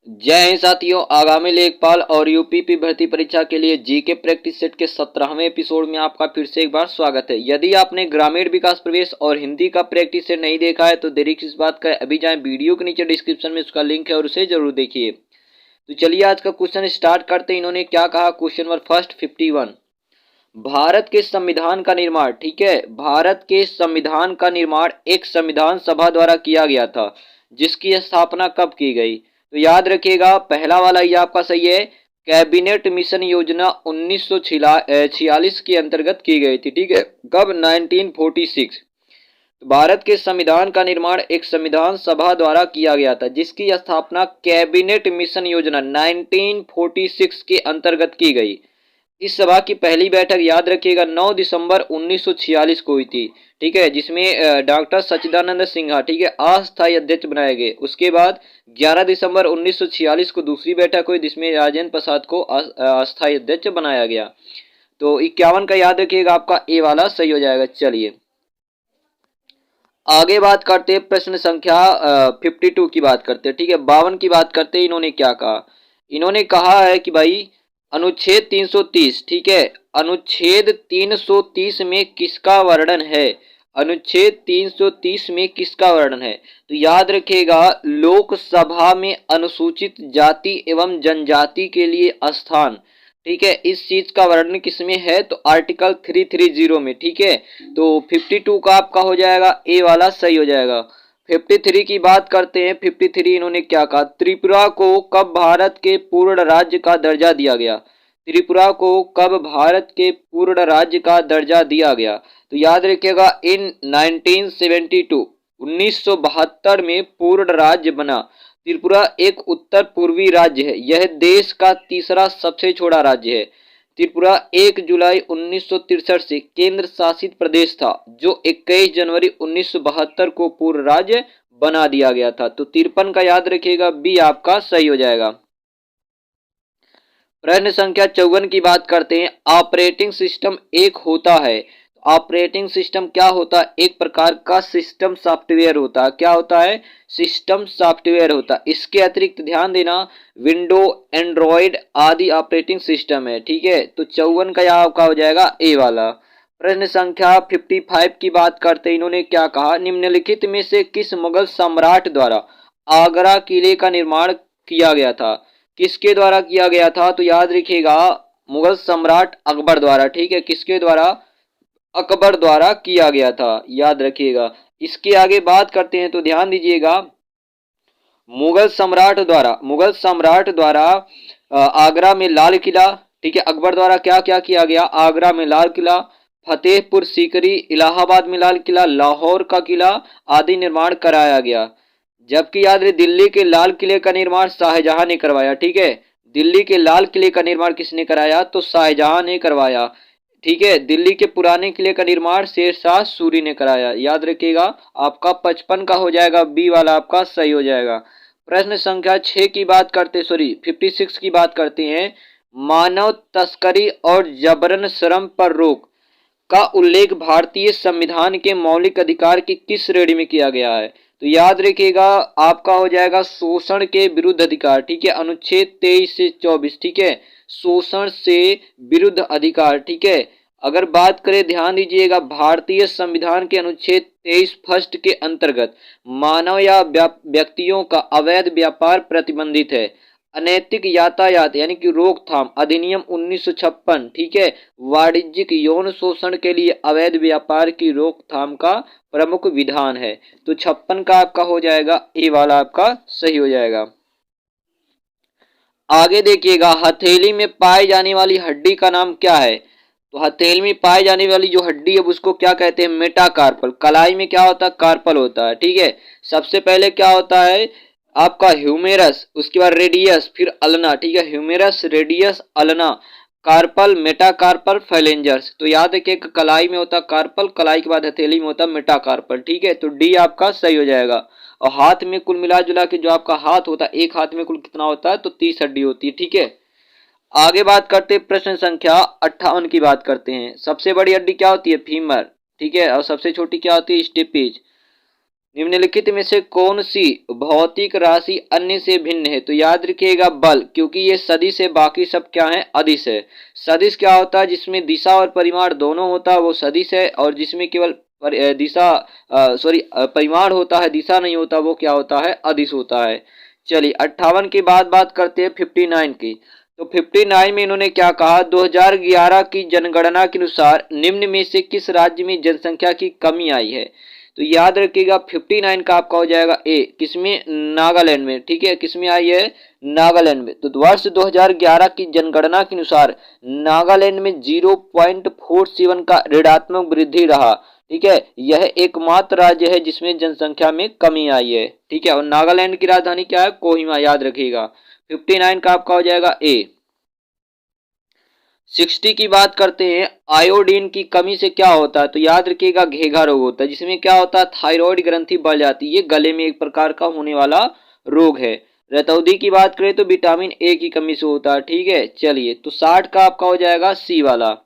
जय हिंद साथियों, आगामी लेखपाल और यूपीपी भर्ती परीक्षा के लिए जीके प्रैक्टिस सेट के 17वें एपिसोड में आपका फिर से एक बार स्वागत है। यदि आपने ग्रामीण विकास प्रवेश और हिंदी का प्रैक्टिस सेट नहीं देखा है तो देरी किस बात का है, अभी जाएं वीडियो के नीचे डिस्क्रिप्शन में उसका लिंक है और उसे जरूर देखिए। तो चलिए आज का क्वेश्चन स्टार्ट करते हैं। इन्होंने क्या कहा, क्वेश्चन नंबर फर्स्ट 51, भारत के संविधान का निर्माण, ठीक है, भारत के संविधान का निर्माण एक संविधान सभा द्वारा किया गया था जिसकी स्थापना कब की गई। तो याद रखिएगा, पहला वाला ये आपका सही है। कैबिनेट मिशन योजना 1946 के अंतर्गत की गई थी, ठीक है, कब, 1946। भारत के संविधान का निर्माण एक संविधान सभा द्वारा किया गया था जिसकी स्थापना कैबिनेट मिशन योजना 1946 के अंतर्गत की गई। इस सभा की पहली बैठक याद रखिएगा 9 दिसंबर 1946 को हुई थी, ठीक है, जिसमें डॉक्टर सच्चिदानंद सिन्हा, ठीक है, अस्थायी अध्यक्ष बनाए गए। उसके बाद 11 दिसंबर 1946 को दूसरी बैठक हुई जिसमें राजेंद्र प्रसाद को अस्थायी अध्यक्ष बनाया गया। तो 51 का याद रखिएगा, आपका ए वाला सही हो जाएगा। चलिए आगे बात करते हैं, प्रश्न संख्या 52 की बात करते हैं, ठीक है, 52 की बात करते हैं। इन्होंने क्या कहा, इन्होंने कहा है कि भाई अनुच्छेद 330, ठीक है, अनुच्छेद 330 में किसका वर्णन है, अनुच्छेद 330 में किसका वर्णन है। तो याद रखिएगा, लोकसभा में अनुसूचित जाति एवं जनजाति के लिए स्थान, ठीक है, इस चीज का वर्णन किसमें है, तो आर्टिकल 330 में, ठीक है। तो 52 का आपका हो जाएगा ए वाला सही हो जाएगा। 53 की बात करते हैं। 53 इन्होंने क्या कहा, त्रिपुरा को कब भारत के पूर्ण राज्य का दर्जा दिया गया, त्रिपुरा को कब भारत के पूर्ण राज्य का दर्जा दिया गया। तो याद रखिएगा, इन 1972 1972 में पूर्ण राज्य बना। त्रिपुरा एक उत्तर पूर्वी राज्य है, यह देश का तीसरा सबसे छोटा राज्य है। त्रिपुरा 1 जुलाई 1963 से केंद्र शासित प्रदेश था जो 21 जनवरी 1972 को पूर्ण राज्य बना दिया गया था। तो 53 का याद रखिएगा, बी आपका सही हो जाएगा। प्रश्न संख्या 54 की बात करते हैं। ऑपरेटिंग सिस्टम एक होता है, ऑपरेटिंग सिस्टम क्या होता है, एक प्रकार का सिस्टम सॉफ्टवेयर होता है। क्या होता है, सिस्टम सॉफ्टवेयर होता है। इसके अतिरिक्त ध्यान देना, विंडो, एंड्रॉयड आदि ऑपरेटिंग सिस्टम है, ठीक है। तो 54 का यहाँ आपका हो जाएगा ए वाला। प्रश्न संख्या 55 की बात करते हैं। इन्होंने क्या कहा, निम्नलिखित में से किस मुगल सम्राट द्वारा आगरा किले का निर्माण किया गया था, किसके द्वारा किया गया था। तो याद रखिएगा, मुगल सम्राट अकबर द्वारा, ठीक है, किसके द्वारा, अकबर द्वारा किया गया था, याद रखिएगा। इसके आगे बात करते हैं तो ध्यान दीजिएगा, मुगल सम्राट द्वारा आगरा में लाल किला, ठीक है, अकबर द्वारा क्या क्या किया गया, आगरा में लाल किला, फतेहपुर सीकरी, इलाहाबाद में लाल किला, लाहौर का किला आदि निर्माण कराया गया। जबकि याद रहे, दिल्ली के लाल किले का निर्माण शाहजहां ने करवाया, ठीक है, दिल्ली के लाल किले का निर्माण किसने कराया, तो शाहजहां ने करवाया, ठीक है। दिल्ली के पुराने किले का निर्माण शेरशाह सूरी ने कराया। याद रखिएगा, आपका 55 का हो जाएगा, बी वाला आपका सही हो जाएगा। प्रश्न संख्या 6 की बात करते, सॉरी 56 की बात करते हैं। मानव तस्करी और जबरन श्रम पर रोक का उल्लेख भारतीय संविधान के मौलिक अधिकार की किस श्रेणी में किया गया है। तो याद रखिएगा, आपका हो जाएगा शोषण के विरुद्ध अधिकार, ठीक है, अनुच्छेद 23 से 24, ठीक है, शोषण से विरुद्ध अधिकार, ठीक है। अगर बात करें, ध्यान दीजिएगा, भारतीय संविधान के अनुच्छेद 23 फर्स्ट के अंतर्गत मानव या व्यक्तियों का अवैध व्यापार प्रतिबंधित है। अनैतिक यातायात यानी कि रोकथाम अधिनियम 1956, ठीक है, वाणिज्यिक यौन शोषण के लिए अवैध व्यापार की रोकथाम का प्रमुख विधान है। तो 56 का आपका हो जाएगा, ए वाला आपका सही हो जाएगा। आगे देखिएगा, हथेली में पाई जाने वाली हड्डी का नाम क्या है। तो हथेली में पाई जाने वाली जो हड्डी है उसको क्या कहते हैं, मेटाकार्पल। कलाई में क्या होता है, कार्पल होता है, ठीक है। सबसे पहले क्या होता है आपका ह्यूमेरस, उसके बाद रेडियस, फिर अल्ना, ठीक है, ह्यूमेरस, रेडियस, अल्ना, कार्पल, मेटाकार्पल, फेलेंजर्स। तो याद रखिए, कलाई में होता कार्पल, कलाई के बाद हथेली में होता मेटाकार्पल, ठीक है। तो डी आपका सही हो जाएगा। और हाथ में कुल मिला जुला के जो आपका हाथ होता है, एक हाथ में कुल कितना होता है, तो 30 हड्डी होती है, ठीक है। आगे बात करते हैं, प्रश्न संख्या 58 की बात करते हैं। सबसे बड़ी हड्डी क्या होती है, फीमर, ठीक है, और सबसे छोटी क्या होती है, स्टेपेज। निम्नलिखित में से कौन सी भौतिक राशि अन्य से भिन्न है? तो याद रखिएगा बल, क्योंकि ये सदिश है, बाकी सब क्या है? अदिश है। सदिश क्या होता है? जिसमें दिशा और परिमाण दोनों होता है वो सदिश है, और जिसमें केवल परिमाण होता है, दिशा नहीं होता, वो क्या होता है? अदिश होता है। चलिए 58 के बाद बात करते हैं 59 की। तो 59 में इन्होंने क्या कहा? 2011 की जनगणना के अनुसार निम्न में से किस राज्य में जनसंख्या की कमी आई है? तो याद रखिएगा 59 का आपका हो जाएगा ए, किसमें? नागालैंड में। ठीक है, किसमें आई है? नागालैंड में। तो वर्ष 2011 की जनगणना के अनुसार नागालैंड में 0.47 का ऋणात्मक वृद्धि रहा। ठीक है, यह एकमात्र राज्य है जिसमें जनसंख्या में कमी आई है। ठीक है, और नागालैंड की राजधानी क्या है? कोहिमा, याद रखिएगा। 59 का आपका हो जाएगा ए। 60 की बात करते हैं, आयोडीन की कमी से क्या होता है? तो याद रखिएगा घेघा रोग होता है, जिसमें क्या होता है? थायराइड ग्रंथि बढ़ जाती है, ये गले में एक प्रकार का होने वाला रोग है। रतौंधी की बात करें तो विटामिन ए की कमी से होता है। ठीक है, चलिए तो 60 का आपका हो जाएगा सी वाला।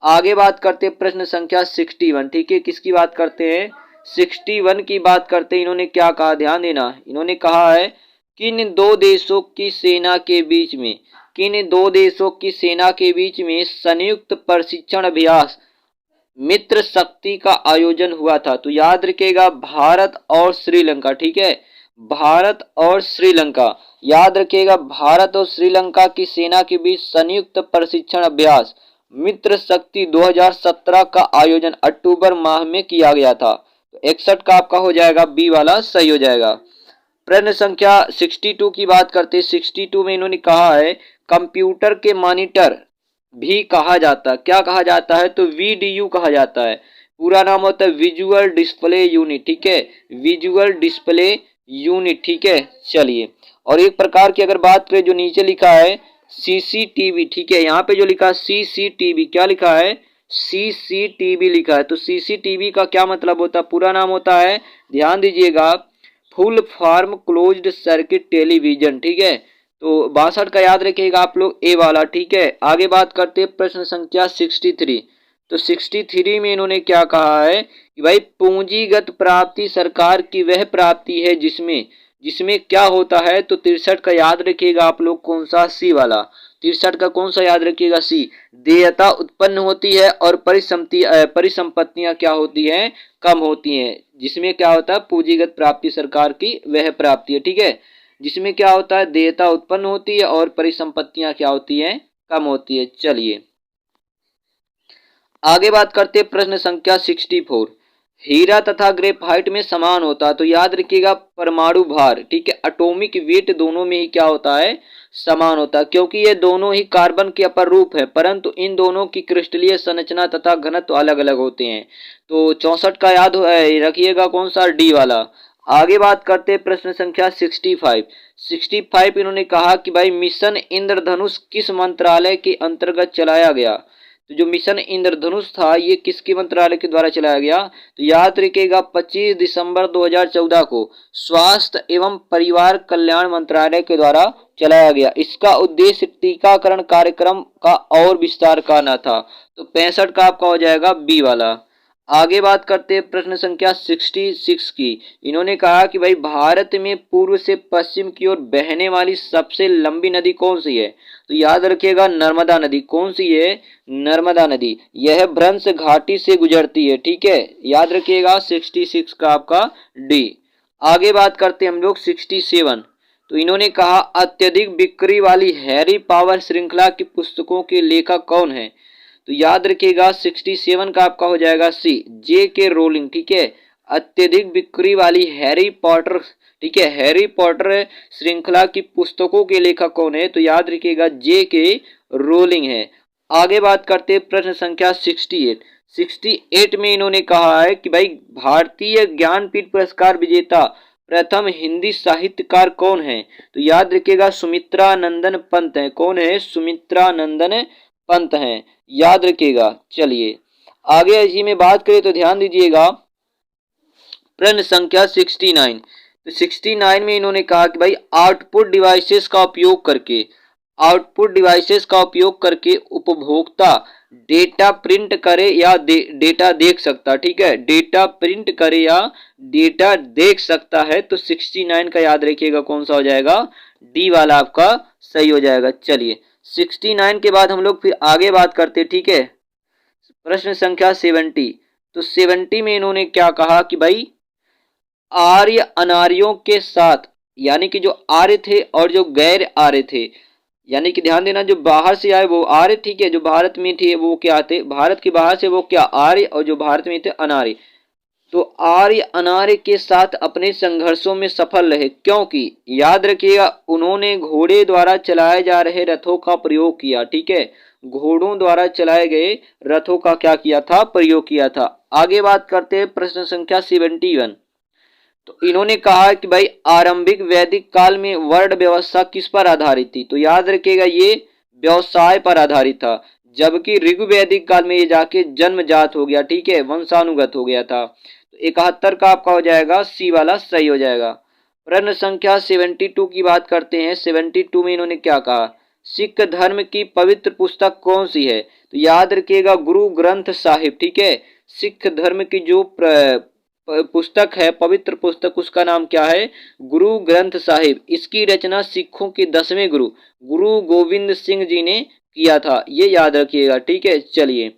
आगे बात करते हैं प्रश्न संख्या 61। ठीक है, किसकी बात करते हैं? 61 की बात करते हैं। इन्होंने क्या कहा? ध्यान देना, इन्होंने कहा है किन दो देशों की सेना के बीच में, किन दो देशों की सेना के बीच में संयुक्त प्रशिक्षण अभ्यास मित्र शक्ति का आयोजन हुआ था? तो याद रखिएगा भारत और श्रीलंका। ठीक है, भारत और श्रीलंका, याद रखिएगा भारत और श्रीलंका की सेना के बीच संयुक्त प्रशिक्षण अभ्यास मित्र शक्ति 2017 का आयोजन अक्टूबर माह में किया गया था। तो 61 का आपका हो जाएगा बी वाला सही हो जाएगा। प्रश्न संख्या 62 की बात करते हैं। 62 में इन्होंने कहा है कंप्यूटर के मॉनिटर भी कहा जाता है, क्या कहा जाता है? तो वीडीयू कहा जाता है। पूरा नाम होता है विजुअल डिस्प्ले यूनिट। ठीक है, विजुअल डिस्प्ले यूनिट। ठीक है, चलिए और एक प्रकार की अगर बात करें जो नीचे लिखा है सीसीटीवी। ठीक है, यहाँ पे जो लिखा है सीसीटीवी, क्या लिखा है? सीसीटीवी लिखा है। तो सीसीटीवी का क्या मतलब होता है? पूरा नाम होता है, ध्यान दीजिएगा, full form closed circuit television. ठीक है, तो 62 का याद रखिएगा आप लोग ए वाला। ठीक है, आगे बात करते हैं प्रश्न संख्या 63। तो 63 में इन्होंने क्या कहा है कि भाई पूंजीगत प्राप्ति सरकार की वह प्राप्ति है जिसमें जिसमें क्या होता है? तो 63 का याद रखिएगा आप लोग, कौन सा? सी वाला। 63 का कौन सा याद रखिएगा? सी। देयता उत्पन्न होती है और परिसंपत्तियां क्या होती हैं? कम होती हैं। जिसमें क्या होता है? पूंजीगत प्राप्ति सरकार की वह प्राप्ति है। ठीक है, जिसमें क्या होता है? देयता उत्पन्न होती है और परिसंपत्तियां क्या होती हैं? कम होती है। चलिए आगे बात करते हैं प्रश्न संख्या 64। हीरा तथा ग्रेफाइट में समान होता है। तो याद रखिएगा परमाणु भार, ठीक है, एटॉमिक वेट दोनों में ही क्या होता है? समान होता है, क्योंकि ये दोनों ही कार्बन के अपर रूप है, परंतु इन दोनों की क्रिस्टलीय संरचना तथा घनत्व अलग अलग होते हैं। तो 64 का याद रखिएगा, कौन सा? डी वाला। आगे बात करते हैं प्रश्न संख्या 65। 65 इन्होंने कहा कि भाई मिशन इंद्रधनुष किस मंत्रालय के अंतर्गत चलाया गया? तो जो मिशन इंद्रधनुष था ये किसके मंत्रालय के द्वारा चलाया गया? तो याद रखिएगा 25 दिसंबर 2014 को स्वास्थ्य एवं परिवार कल्याण मंत्रालय के द्वारा चलाया गया। इसका उद्देश्य टीकाकरण कार्यक्रम का और विस्तार करना था। तो 65 का आपका हो जाएगा बी वाला। आगे बात करते हैं प्रश्न संख्या 66 की। इन्होंने कहा कि भाई भारत में पूर्व से पश्चिम की ओर बहने वाली सबसे लंबी नदी कौन सी है? तो याद रखिएगा नर्मदा नदी। कौन सी है? नर्मदा नदी। यह भ्रंश घाटी से गुजरती है। ठीक है, याद रखिएगा 66 का आपका डी। आगे बात करते हैं हम लोग 67। तो इन्होंने कहा अत्यधिक बिक्री वाली हैरी पॉटर श्रृंखला की पुस्तकों के लेखक कौन है? तो याद रखिएगा 67 का आपका हो जाएगा सी, जे के रोलिंग। ठीक है, अत्यधिक बिक्री वाली हैरी पॉटर, ठीक है, हैरी पॉटर श्रृंखला की पुस्तकों के लेखक कौन है? तो याद रखिएगा जे के रोलिंग है। आगे बात करते हैं प्रश्न संख्या 68। 68 में इन्होंने कहा है कि भाई भारतीय ज्ञानपीठ पुरस्कार विजेता प्रथम हिंदी साहित्यकार कौन है? तो याद रखिएगा सुमित्रा नंदन पंत है। कौन है? सुमित्रा नंदन पंत हैं, याद रखिएगा। चलिए आगे इसी में बात करें तो ध्यान दीजिएगा प्रश्न संख्या 69। तो 69 में इन्होंने कहा कि भाई आउटपुट डिवाइसेस का उपयोग करके आउटपुट डिवाइसेस का उपयोग करके उपभोक्ता डेटा प्रिंट करे या डेटा देख सकता। ठीक है, डेटा प्रिंट करे या डेटा देख सकता है। तो 69 का याद रखिएगा कौन सा हो जाएगा, डी वाला आपका सही हो जाएगा। चलिए 69 के बाद हम लोग फिर आगे बात करते हैं। ठीक है, प्रश्न संख्या 70। तो 70 में इन्होंने क्या कहा कि भाई आर्य अनार्यों के साथ, यानी कि जो आर्य थे और जो गैर आर्य थे, यानी कि ध्यान देना जो बाहर से आए वो आर्य, ठीक है, जो भारत में थे वो क्या थे, भारत के बाहर से वो क्या आर्य, और जो भारत में थे अनार्य। तो आर्य अनार्य के साथ अपने संघर्षों में सफल रहे, क्योंकि याद रखिएगा उन्होंने घोड़े द्वारा चलाए जा रहे रथों का प्रयोग किया। ठीक है, घोड़ों द्वारा चलाए गए रथों का क्या किया था, प्रयोग किया था। आगे बात करते हैं प्रश्न संख्या 71। तो इन्होंने कहा कि भाई आरंभिक वैदिक काल में वर्ण व्यवस्था किस पर आधारित थी। तो याद रखिएगा ये व्यवसाय पर आधारित था, जबकि ऋग्वैदिक काल में ये जाके जन्मजात हो गया। ठीक है, वंशानुगत हो गया था। तो 71 का आपका हो जाएगा सी वाला सही हो जाएगा। प्रश्न संख्या 72 की बात करते हैं। 72 में इन्होंने क्या कहा, सिख धर्म की पवित्र पुस्तक कौन सी है। तो याद रखिएगा गुरु ग्रंथ साहिब। ठीक है, सिख धर्म की जो पुस्तक है, पवित्र पुस्तक, उसका नाम क्या है, गुरु ग्रंथ साहिब। इसकी रचना सिखों के 10वें गुरु गुरु गोविंद सिंह जी ने किया था, ये याद रखिएगा। ठीक है, चलिए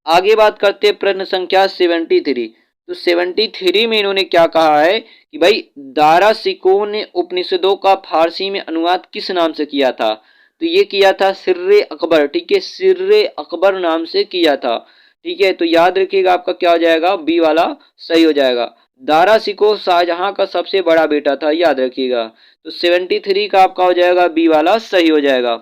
आगे बात करते हैं प्रश्न संख्या 73। तो 73 में इन्होंने क्या कहा है कि भाई दारा सिकों ने उपनिषदों का फारसी में अनुवाद किस नाम से किया था। तो ये किया था सिर्रे अकबर। ठीक है, सिर्रे अकबर नाम से किया था। ठीक है, तो याद रखिएगा आपका क्या हो जाएगा, बी वाला सही हो जाएगा। दारा सिकोह शाहजहां का सबसे बड़ा बेटा था, याद रखिएगा। तो 73 का आपका हो जाएगा बी वाला सही हो जाएगा।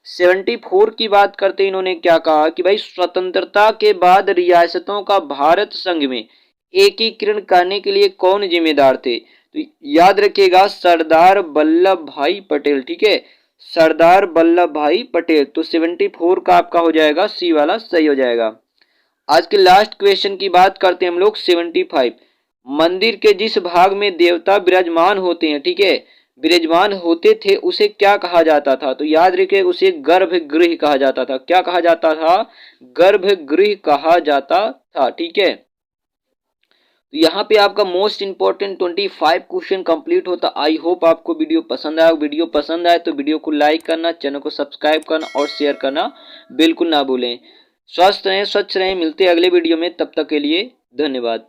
74 की बात करते इन्होंने क्या कहा कि भाई स्वतंत्रता के बाद रियासतों का भारत संघ में एकीकरण करने के लिए कौन जिम्मेदार थे। तो याद रखिएगा सरदार वल्लभ भाई पटेल। ठीक है, सरदार वल्लभ भाई पटेल। तो 74 का आपका हो जाएगा सी वाला सही हो जाएगा। आज के लास्ट क्वेश्चन की बात करते हैं हम लोग 75। मंदिर के जिस भाग में देवता विराजमान होते हैं, ठीक है, विराजमान होते थे, उसे क्या कहा जाता था। तो याद रखिए उसे गर्भगृह कहा जाता था। क्या कहा जाता था, गर्भगृह कहा जाता था। ठीक है, तो यहाँ पे आपका मोस्ट इंपॉर्टेंट 25 क्वेश्चन कंप्लीट होता। आई होप आपको वीडियो पसंद आया। वीडियो पसंद आए तो वीडियो को लाइक करना, चैनल को सब्सक्राइब करना और शेयर करना बिल्कुल ना भूलें। स्वस्थ रहें, स्वच्छ रहें। मिलते हैं अगले वीडियो में, तब तक के लिए धन्यवाद।